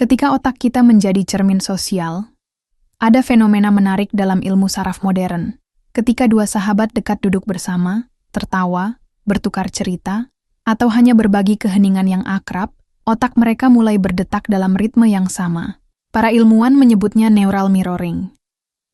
Ketika otak kita menjadi cermin sosial, ada fenomena menarik dalam ilmu saraf modern. Ketika dua sahabat dekat duduk bersama, tertawa, bertukar cerita, atau hanya berbagi keheningan yang akrab, otak mereka mulai berdetak dalam ritme yang sama. Para ilmuwan menyebutnya neural mirroring,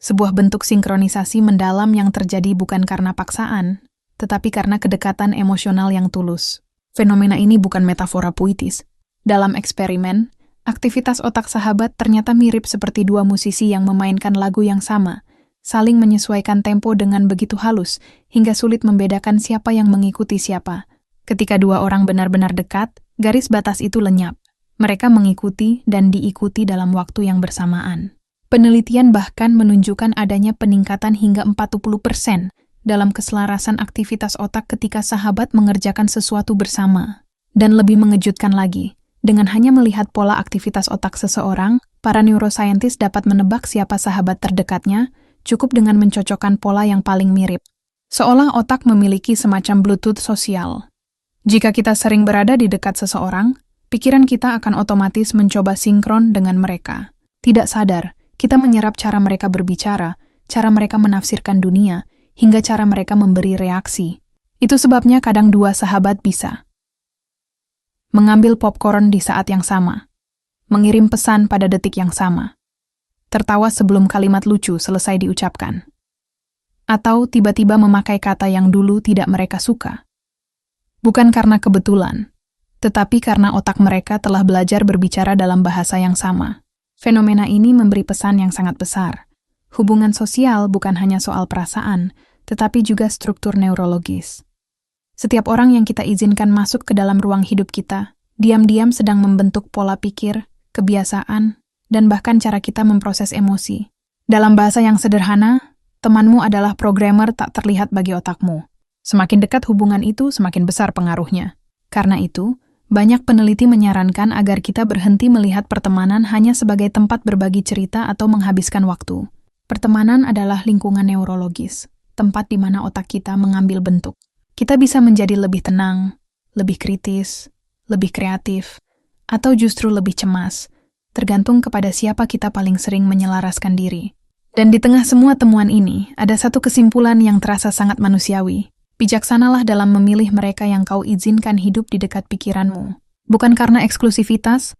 sebuah bentuk sinkronisasi mendalam yang terjadi bukan karena paksaan, tetapi karena kedekatan emosional yang tulus. Fenomena ini bukan metafora puitis. Dalam eksperimen, aktivitas otak sahabat ternyata mirip seperti dua musisi yang memainkan lagu yang sama, saling menyesuaikan tempo dengan begitu halus, hingga sulit membedakan siapa yang mengikuti siapa. Ketika dua orang benar-benar dekat, garis batas itu lenyap. Mereka mengikuti dan diikuti dalam waktu yang bersamaan. Penelitian bahkan menunjukkan adanya peningkatan hingga 40% dalam keselarasan aktivitas otak ketika sahabat mengerjakan sesuatu bersama. Dan lebih mengejutkan lagi, dengan hanya melihat pola aktivitas otak seseorang, para neuroscientist dapat menebak siapa sahabat terdekatnya, cukup dengan mencocokkan pola yang paling mirip. Seolah otak memiliki semacam Bluetooth sosial. Jika kita sering berada di dekat seseorang, pikiran kita akan otomatis mencoba sinkron dengan mereka. Tidak sadar, kita menyerap cara mereka berbicara, cara mereka menafsirkan dunia, hingga cara mereka memberi reaksi. Itu sebabnya kadang dua sahabat bisa mengambil popcorn di saat yang sama, mengirim pesan pada detik yang sama, tertawa sebelum kalimat lucu selesai diucapkan, atau tiba-tiba memakai kata yang dulu tidak mereka suka. Bukan karena kebetulan, tetapi karena otak mereka telah belajar berbicara dalam bahasa yang sama. Fenomena ini memberi pesan yang sangat besar. Hubungan sosial bukan hanya soal perasaan, tetapi juga struktur neurologis. Setiap orang yang kita izinkan masuk ke dalam ruang hidup kita, diam-diam sedang membentuk pola pikir, kebiasaan, dan bahkan cara kita memproses emosi. Dalam bahasa yang sederhana, temanmu adalah programmer tak terlihat bagi otakmu. Semakin dekat hubungan itu, semakin besar pengaruhnya. Karena itu, banyak peneliti menyarankan agar kita berhenti melihat pertemanan hanya sebagai tempat berbagi cerita atau menghabiskan waktu. Pertemanan adalah lingkungan neurologis, tempat di mana otak kita mengambil bentuk. Kita bisa menjadi lebih tenang, lebih kritis, lebih kreatif, atau justru lebih cemas, tergantung kepada siapa kita paling sering menyelaraskan diri. Dan di tengah semua temuan ini, ada satu kesimpulan yang terasa sangat manusiawi. Bijaksanalah dalam memilih mereka yang kau izinkan hidup di dekat pikiranmu. Bukan karena eksklusivitas,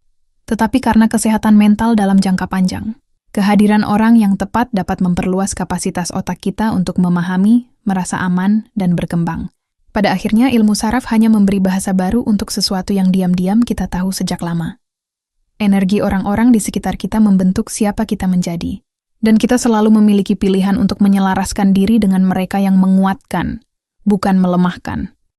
tetapi karena kesehatan mental dalam jangka panjang. Kehadiran orang yang tepat dapat memperluas kapasitas otak kita untuk memahami, merasa aman, dan berkembang. Pada akhirnya, ilmu saraf hanya memberi bahasa baru untuk sesuatu yang diam-diam kita tahu sejak lama. Energi orang-orang di sekitar kita membentuk siapa kita menjadi. Dan kita selalu memiliki pilihan untuk menyelaraskan diri dengan mereka yang menguatkan, bukan melemahkan.